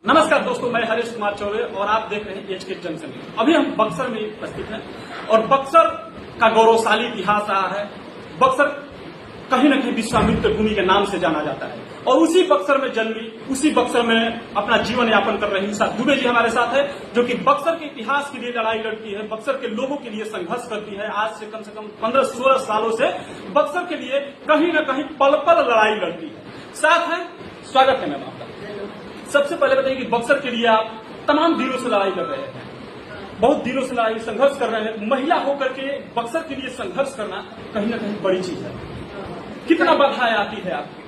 नमस्कार दोस्तों, मैं हरीश कुमार चौबे और आप देख रहे हैं एचके जंक्शन। अभी हम बक्सर में उपस्थित हैं और बक्सर का गौरवशाली इतिहास रहा है। बक्सर कहीं न कहीं विश्वामित्र भूमि के नाम से जाना जाता है और उसी बक्सर में जन्मी, उसी बक्सर में अपना जीवन यापन कर रही उषा दुबे जी हमारे साथ है, जो कि बक्सर के इतिहास के लिए लड़ाई लड़ती है, बक्सर के लोगों के लिए संघर्ष करती है। आज से कम 15-16 सालों से बक्सर के लिए कहीं न कहीं पल पल लड़ाई लड़ती है। साथ है, स्वागत है मैम आपका। सबसे पहले बताइए कि बक्सर के लिए आप तमाम दिनों से लड़ाई कर रहे हैं, बहुत दिनों से लड़ाई संघर्ष कर रहे हैं। महिला होकर के बक्सर के लिए संघर्ष करना कहीं ना कहीं बड़ी चीज है। कितना बाधाएं आती है आप?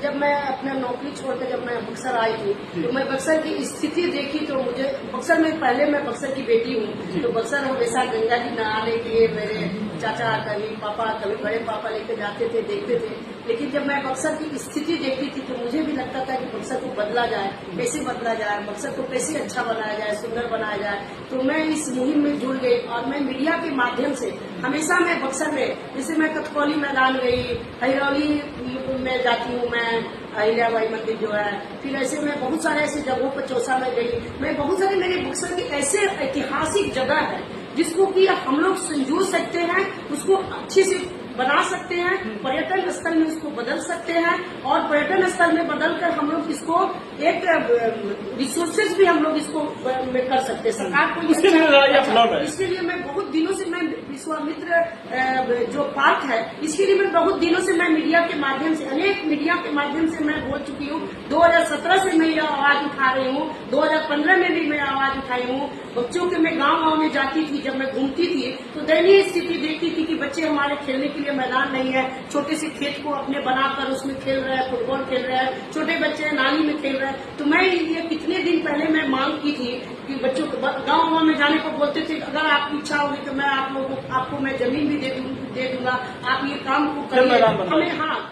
जब मैं अपना नौकरी छोड़कर जब मैं बक्सर आई थी तो मैं बक्सर की स्थिति देखी तो मुझे बक्सर में, पहले मैं बक्सर की बेटी हूँ तो बक्सर हमेशा गंगा जी नहाने के लिए मेरे चाचा कभी पापा कभी बड़े पापा लेकर जाते थे, देखते थे। लेकिन जब मैं बक्सर की स्थिति देखती थी तो मुझे भी लगता था कि बक्सर को बदला जाए, कैसे बदला जाए, बक्सर को कैसे अच्छा बनाया जाए, सुंदर बनाया जाए। तो मैं इस मुहिम में जुड़ गई और मैं मीडिया के माध्यम से हमेशा मैं बक्सर में, जैसे मैं कथकौली मैदान गई, हिरौली में जाती हूँ, मैं अहिल्याबाई मंदिर जो है, फिर ऐसे मैं बहुत सारे ऐसे जगहों पर चौसा में गई। मैं बहुत सारे मेरे बक्सर की ऐसे ऐतिहासिक जगह है जिसको कि हम लोग संजो सकते हैं, उसको अच्छे से बना सकते हैं, पर्यटन स्थल में उसको बदल सकते हैं और पर्यटन स्थल में बदलकर हम लोग इसको एक रिसोर्सेज भी हम लोग इसको में कर सकते हैं। सरकार को इसके लिए मैं बहुत दिनों से मैं विश्वामित्र जो पार्क है, इसके लिए मैं बहुत दिनों से मैं मीडिया के माध्यम से, अनेक मीडिया के माध्यम से मैं बोल चुकी हूँ। 2017 से मैं यह आवाज उठा रही हूँ, 2015 में भी मैं आवाज उठाई हूँ। बच्चों के मैं गाँव में जाती थी, जब मैं घूमती थी तो दयनीय स्थिति देखती थी कि बच्चे हमारे खेलने के लिए मैदान नहीं है, छोटे से खेत को अपने बनाकर उसमें खेल रहे हैं, फुटबॉल खेल रहे हैं, छोटे बच्चे नाली में खेल रहे हैं। तो मैं ये कितने दिन पहले मैं मांग की थी कि बच्चों को गाँव में जाने को बोलते थे, अगर आपकी इच्छा होगी तो मैं आप लोगों को, आपको मैं जमीन भी दे दूंगा, आप ये काम को करिए हमें। हाँ,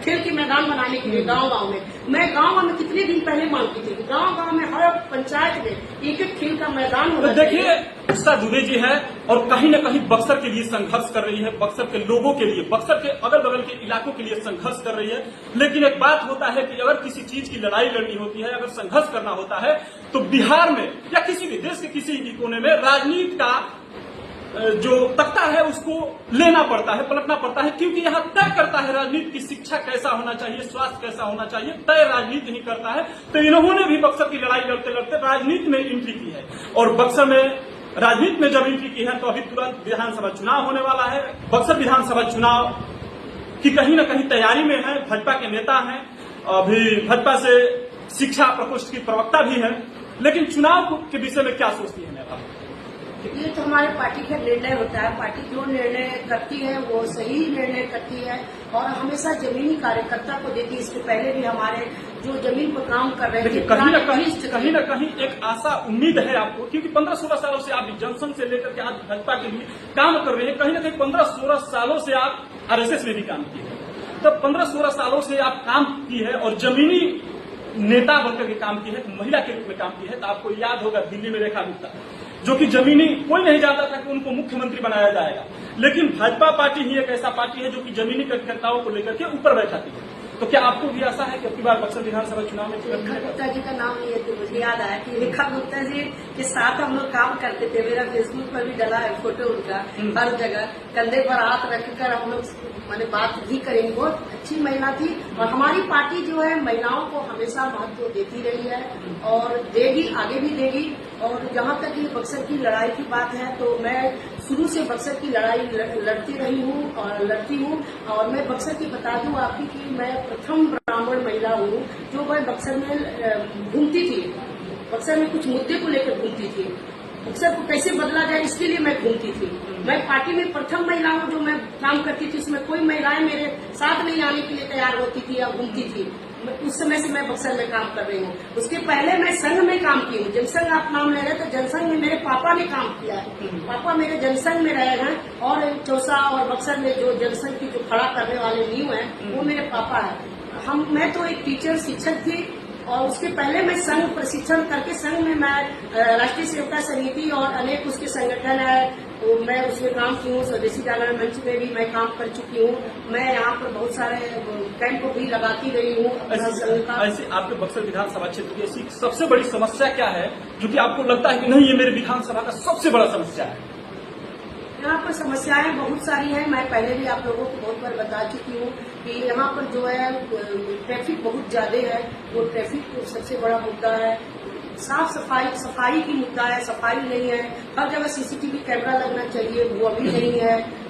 खेल के मैदान बनाने के लिए गांव में, मैं गांव में कितने दिन पहले मांगती थी, गांव में हर पंचायत में एक खेल का मैदान होना चाहिए। देखिए, उषा दुबे जी है और कहीं न कहीं बक्सर के लिए संघर्ष कर रही है, बक्सर के लोगों के लिए, बक्सर के अगल बगल के इलाकों के लिए संघर्ष कर रही है। लेकिन एक बात होता है कि अगर किसी चीज की लड़ाई लड़नी होती है, अगर संघर्ष करना होता है तो बिहार में या किसी भी देश के किसी भी कोने में राजनीति का जो तख्ता है उसको लेना पड़ता है, पलटना पड़ता है, क्योंकि यहाँ तय करता है राजनीति की शिक्षा कैसा होना चाहिए, स्वास्थ्य कैसा होना चाहिए, तय राजनीति ही करता है। तो इन्होंने भी बक्सर की लड़ाई लड़ते लड़ते राजनीति में एंट्री की है और बक्सर में राजनीति में जब एंट्री की है तो अभी तुरंत विधानसभा चुनाव होने वाला है। बक्सर विधानसभा चुनाव की कहीं न कहीं तैयारी में है, भाजपा के नेता हैं, अभी भाजपा से शिक्षा प्रकोष्ठ की प्रवक्ता भी है। लेकिन चुनाव के विषय में क्या सोचती है नेता? ये तो हमारे पार्टी का निर्णय होता है, पार्टी जो निर्णय करती है वो सही निर्णय करती है और हमेशा जमीनी कार्यकर्ता को देती है। इसके पहले भी हमारे जो जमीन पर काम कर रहे थे, कहीं न कहीं एक आशा उम्मीद है आपको, क्योंकि 15-16 सालों से आप जनसंघ से लेकर के आज भाजपा के लिए काम कर रहे हैं। कहीं न कहीं 15-16 सालों से आप आरएसएस में भी काम किए हैं, तब 15-16 सालों से आप काम की है और जमीनी नेता बनकर के काम की है, महिला के रूप में काम की है। तो आपको याद होगा दिल्ली में रेखा गुप्ता, जो कि जमीनी कोई नहीं जानता था कि उनको मुख्यमंत्री बनाया जाएगा, लेकिन भाजपा पार्टी ही एक ऐसा पार्टी है जो कि जमीनी कार्यकर्ताओं को लेकर के ऊपर बैठाती है। तो क्या आपको भी आशा है कि अब की बार बक्सर विधानसभा चुनाव में? रेखा गुप्ता जी का नाम नहीं है तो मुझे याद आया कि रेखा गुप्ता जी के साथ हम लोग काम करते थे। मेरा फेसबुक पर भी डला है फोटो उनका, हर जगह कंधे पर हाथ रखकर हम लोग मैंने बात भी करेंगे। बहुत अच्छी महिला थी और हमारी पार्टी जो है महिलाओं को हमेशा महत्व देती रही है और देगी, आगे भी देगी। और जहाँ तक ये बक्सर की लड़ाई की बात है तो मैं शुरू से बक्सर की लड़ाई लड़ती रही हूँ और लड़ती हूँ। और मैं बक्सर की बता दूं आपकी कि मैं प्रथम ब्राह्मण महिला हूँ जो मैं बक्सर में घूमती थी, बक्सर में कुछ मुद्दे को लेकर घूमती थी, बक्सर को कैसे बदला जाए इसके लिए मैं घूमती थी। मैं पार्टी में प्रथम महिला हूँ जो मैं काम करती थी, उसमें कोई महिलाएं मेरे साथ नहीं आने के लिए तैयार होती थी या घूमती थी। उस समय से मैं बक्सर में काम कर रही हूँ। उसके पहले मैं संघ में काम की हूँ, जनसंघ आप नाम ले रहे तो जनसंघ में मेरे पापा ने काम किया है। पापा मेरे जनसंघ में रहे हैं और चौसा और बक्सर में जो जनसंघ की जो खड़ा करने वाले नींव है वो मेरे पापा है। मैं तो एक टीचर शिक्षक थी और उसके पहले मैं संघ प्रशिक्षण करके संघ में मैं राष्ट्रीय सेवका समिति और अनेक उसके संगठन है, तो मैं उसमें काम की हूँ। स्वदेशी जागरण मंच में भी मैं काम कर चुकी हूँ। मैं यहाँ पर बहुत सारे कैंप भी लगाती रही हूँ। ऐसे आपके बक्सर विधानसभा क्षेत्र की ऐसी सबसे बड़ी समस्या क्या है जो कि आपको लगता है कि नहीं, ये मेरे विधानसभा का सबसे बड़ा समस्या है? यहाँ पर समस्याएं बहुत सारी हैं। मैं पहले भी आप लोगों को बहुत बार बता चुकी हूँ कि यहाँ पर जो है ट्रैफिक बहुत ज्यादा है। वो ट्रैफिक सबसे बड़ा मुद्दा है। साफ सफाई की मुद्दा है, सफाई नहीं है। हर जगह सीसीटीवी कैमरा लगना चाहिए, वो अभी नहीं है।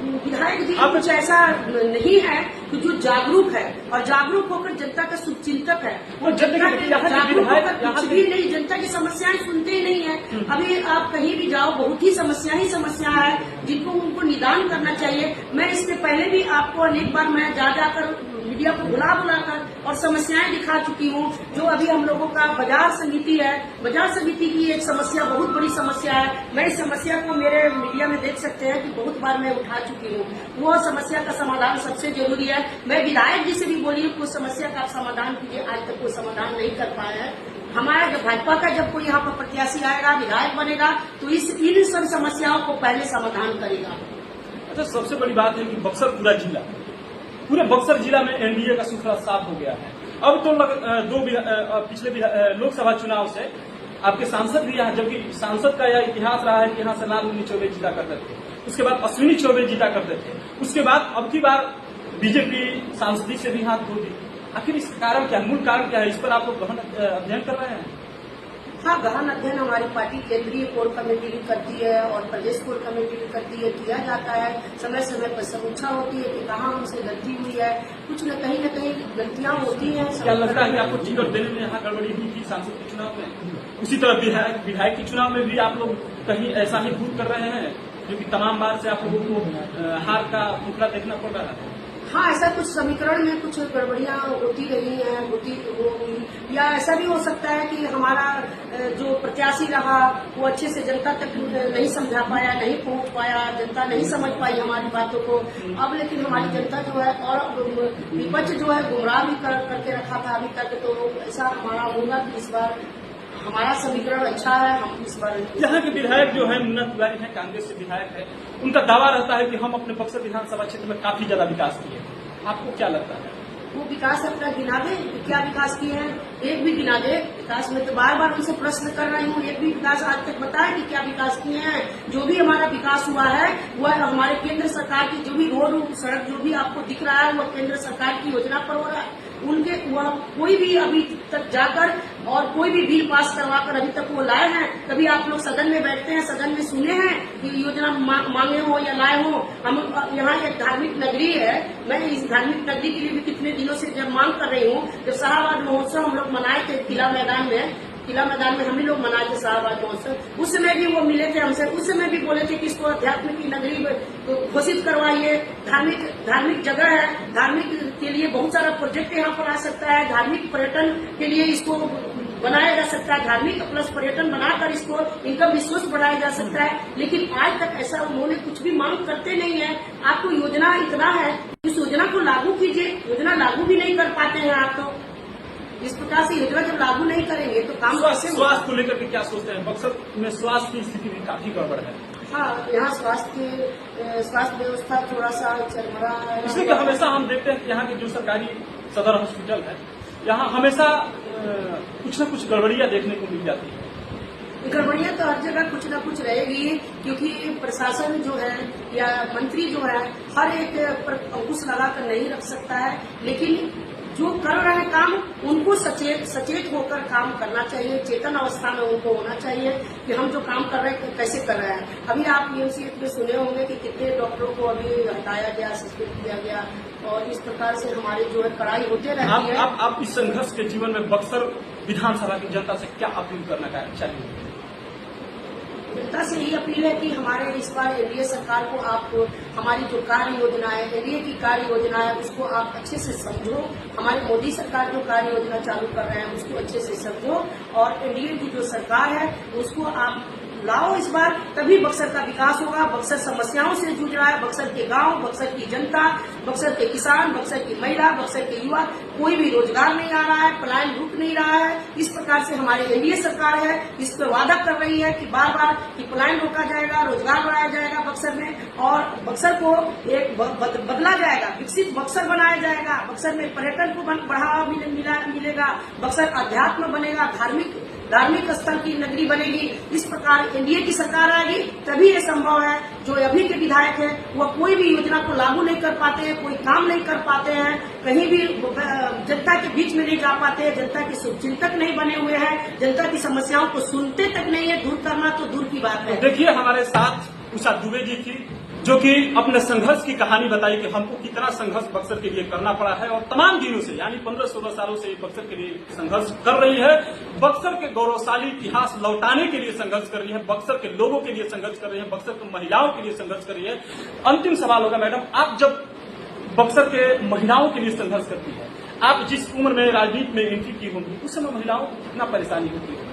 विधायक जी कुछ ऐसा नहीं है कि जो जागरूक है और जागरूक होकर जनता का शुभचिंतक है, वो जनता के जागरूक होकर कुछ भी नहीं, जनता की समस्याएं सुनते ही नहीं है। अभी आप कहीं भी जाओ, बहुत ही समस्या है जिनको उनको निदान करना चाहिए। मैं इससे पहले भी आपको अनेक बार मैं जाकर मीडिया को बुलाकर और समस्याएं दिखा चुकी हूँ। जो अभी हम लोगों का बाजार समिति है, बाजार समिति की एक समस्या बहुत बड़ी समस्या है। मैं इस समस्या को मेरे मीडिया में देख सकते हैं कि बहुत बार मैं उठा चुकी हूँ। वो समस्या का समाधान सबसे जरूरी है। मैं विधायक जी से भी बोली हूँ उस समस्या का समाधान कीजिए, आज तक कोई समाधान नहीं कर पाया है। हमारा जब भाजपा का जब कोई यहाँ पर प्रत्याशी आएगा, विधायक बनेगा, तो इन सब समस्याओं को पहले समाधान करेगा। अच्छा, सबसे बड़ी बात है कि बक्सर पूरे बक्सर जिला में एनडीए का सूखड़ा साफ हो गया है। अब तो पिछले लोकसभा चुनाव से आपके सांसद भी यहाँ, जबकि सांसद का यह इतिहास रहा है कि यहाँ से नागमणि चौबे जीता करते थे, उसके बाद अश्विनी चौबे जीता करते थे, उसके बाद अब की बार बीजेपी सांसदी से भी हाथ धो दी। आखिर इसका कारण क्या है, मूल कारण क्या है? इस पर आप लोग गहन अध्ययन कर रहे हैं? हाँ, गहन अध्ययन हमारी पार्टी केंद्रीय कोर कमेटी भी करती है और प्रदेश कोर कमेटी भी करती है, किया जाता है। समय समय पर समीक्षा होती है कि कहाँ हमसे गलती हुई है। कुछ न कहीं गलतियाँ होती हैं। क्या लगता है कि आपको टिकट देने में यहाँ गड़बड़ी हुई थी सांसद के चुनाव में? उसी तरह विधायक के चुनाव में भी आप लोग कहीं ऐसा ही भूल कर रहे हैं जो कि तमाम बार से आप लोगों को हार का टुकड़ा देखना पड़ रहा है? हाँ, ऐसा कुछ समीकरण में कुछ गड़बड़ियां होती रही हैं, या ऐसा भी हो सकता है कि हमारा जो प्रत्याशी रहा वो अच्छे से जनता तक नहीं समझा पाया, नहीं पहुंच पाया, जनता नहीं समझ पाई हमारी बातों को। अब लेकिन हमारी जनता जो है और विपक्ष जो है गुमराह भी करके रखा था अभी तक, तो ऐसा हमारा होगा कि इस बार हमारा समीकरण अच्छा है। हम इस बार यहाँ के विधायक जो है मुन्ना तिवारी है, कांग्रेस से विधायक है, उनका दावा रहता है कि हम अपने बक्सर विधानसभा क्षेत्र में काफी ज्यादा विकास किए। आपको क्या लगता है? वो विकास अपना गिना दे, क्या विकास किए हैं? एक भी गिना दे। विकास में तो बार बार उनसे प्रश्न कर रही हूँ, एक भी विकास आज तक बताया कि क्या विकास किए हैं? जो भी हमारा विकास हुआ है वह हमारे केंद्र सरकार की जो भी रोड सड़क जो भी आपको दिख रहा है वह केंद्र सरकार की योजना पर हो रहा है। उनके वह कोई भी अभी तक जाकर और कोई भी बिल पास करवाकर अभी तक वो लाए हैं? कभी आप लोग सदन में बैठते हैं, सदन में सुने हैं कि योजना मांगे हो या लाए हो? हम यहाँ एक धार्मिक नगरी है, मैं इस धार्मिक नगरी के लिए भी कितने दिनों से जब मांग कर रही हूँ। जब शाहबाद महोत्सव हम लोग मनाए थे किला मैदान में हम ही लोग मनाए थे शाहबाद महोत्सव, उस समय भी वो मिले थे हमसे। उस समय भी बोले थे कि इसको अध्यात्म की नगरी घोषित करवाइए। धार्मिक जगह है, धार्मिक के लिए बहुत सारा प्रोजेक्ट यहाँ पर आ सकता है। धार्मिक पर्यटन के लिए इसको बनाया जा सकता है, धार्मिक प्लस पर्यटन बनाकर इसको इनकम रिसोर्स बढ़ाया जा सकता है। लेकिन आज तक ऐसा उन्होंने कुछ भी मांग करते नहीं है। आपको योजना इतना है, इस योजना को लागू कीजिए। योजना लागू भी नहीं कर पाते हैं आप। तो इस प्रकार से योजना जब लागू नहीं करेंगे तो काम कैसे? स्वास्थ्य को लेकर के क्या सोचते हैं? बक्सर में स्वास्थ्य की स्थिति भी काफी गड़बड़ है। हाँ, यहाँ स्वास्थ्य व्यवस्था थोड़ा सा चरमरा है। इसलिए कि हमेशा हम देखते हैं कि यहाँ के जो सरकारी सदर हॉस्पिटल है, यहाँ हमेशा कुछ न कुछ गड़बड़ियां देखने को मिल जाती है। गड़बड़ियां तो हर जगह कुछ न कुछ रहेगी, क्योंकि प्रशासन जो है या मंत्री जो है हर एक पर अंकुश लगाकर नहीं रख सकता है। लेकिन जो कर रहे हैं काम उनको सचेत होकर काम करना चाहिए। चेतन अवस्था में उनको होना चाहिए कि हम जो काम कर रहे हैं कैसे कर रहे हैं। अभी आप पीएमसीएच में सुने होंगे कि कितने डॉक्टरों को अभी हटाया गया, सस्पेंड किया गया, और इस प्रकार से हमारी जो है कड़ाई होते रहती है। आप इस संघर्ष के जीवन में बक्सर विधानसभा की जनता से क्या अपील करना चाहिए? जनता से यही अपील है कि हमारे इस बार एनडीए सरकार को आप हमारी जो कार्य योजना है, एनडीए की कार्य योजना है, उसको आप अच्छे से समझो। हमारी मोदी सरकार जो कार्य योजना चालू कर रहे हैं उसको अच्छे से समझो, और एनडीए की जो सरकार है उसको आप लाओ इस बार, तभी बक्सर का विकास होगा। बक्सर समस्याओं से जूझ रहा है, बक्सर के गांव, बक्सर की जनता, बक्सर के किसान, बक्सर की महिला, बक्सर के युवा कोई भी रोजगार नहीं आ रहा है, पलायन रुक नहीं रहा है। इस प्रकार से हमारी एनडीए सरकार है, इस पर वादा कर रही है कि बार बार कि पलायन रोका जाएगा, रोजगार बढ़ाया जाएगा बक्सर में, और बक्सर को एक बदला जाएगा, विकसित बक्सर बनाया जाएगा। बक्सर में पर्यटन को बढ़ावा मिलेगा, बक्सर अध्यात्म बनेगा, धार्मिक स्थल की नगरी बनेगी। इस प्रकार एनडीए की सरकार आएगी तभी ये संभव है। जो अभी के विधायक है वह कोई भी योजना को लागू नहीं कर पाते हैं, कोई काम नहीं कर पाते हैं, कहीं भी जनता के बीच में नहीं जा पाते हैं, जनता के शुभचिंतक नहीं बने हुए हैं, जनता की समस्याओं को सुनते तक नहीं है। दूर करना तो दूर की बात है। देखिए, हमारे साथ उषा दुबे जी थी, जो कि अपने संघर्ष की कहानी बताई कि हमको कितना संघर्ष बक्सर के लिए करना पड़ा है, और तमाम दिनों से यानी 15-16 सालों से बक्सर के लिए संघर्ष कर रही है। बक्सर के गौरवशाली इतिहास लौटाने के लिए संघर्ष कर रही है, बक्सर के लोगों के लिए संघर्ष कर रही है, बक्सर की महिलाओं के लिए संघर्ष कर रही है। अंतिम सवाल होगा मैडम, आप जब बक्सर के महिलाओं के लिए संघर्ष करती है, आप जिस उम्र में राजनीति में एंट्री की होंगी उस समय महिलाओं को कितना परेशानी होती है?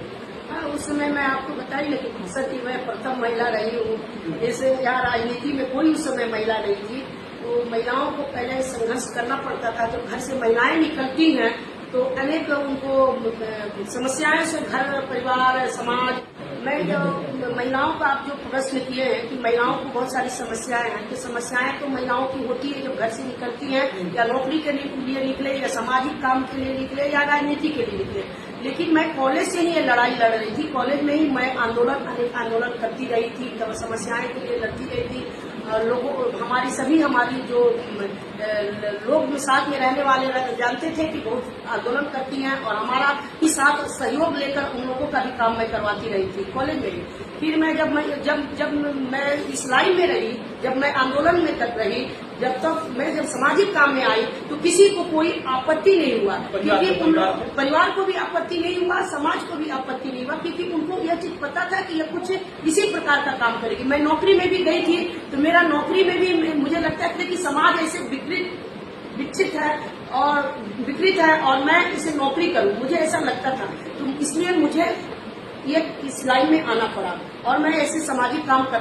उस समय मैं आपको बताई, लेकिन बक्सर की मैं प्रथम महिला रही हूँ। जैसे यहाँ राजनीति में कोई उस समय महिला नहीं थी, तो महिलाओं को पहले संघर्ष करना पड़ता था। जब घर से महिलाएं निकलती हैं तो अनेक उनको समस्याएं से घर परिवार समाज। मैं जो महिलाओं का आप जो प्रश्न किए हैं कि महिलाओं को बहुत सारी समस्याएं हैं, कि समस्याएं तो महिलाओं की होती है जब घर से निकलती हैं, या नौकरी के लिए निकले, या सामाजिक काम के लिए निकले, या राजनीति के लिए निकले। लेकिन मैं कॉलेज से ही ये लड़ाई लड़ रही थी। कॉलेज में ही मैं अनेक आंदोलन करती रही थी, समस्याएं के लिए लड़ती रही थी। हमारी जो लोग साथ में रहने वाले जानते थे कि बहुत आंदोलन करती हैं, और हमारा ही साथ सहयोग लेकर उन लोगों का भी काम मैं करवाती रही थी कॉलेज में ही। फिर मैं जब मैं इस लाइन में रही, जब मैं आंदोलन में तक रही, जब तक मैं जब सामाजिक काम में आई तो किसी को कोई आपत्ति नहीं हुआ, क्योंकि परिवार को भी आपत्ति नहीं हुआ, समाज को भी आपत्ति नहीं हुआ, क्योंकि उनको यह चीज पता था कि यह कुछ इसी प्रकार का काम करेगी। मैं नौकरी में भी गई थी, तो मेरा नौकरी में भी मुझे लगता था कि समाज ऐसे विकसित है और विकृत है, और मैं इसे नौकरी करूं, मुझे ऐसा लगता था। तो इसलिए मुझे ये इस लाइन में आना पड़ा, और मैं ऐसे सामाजिक काम कर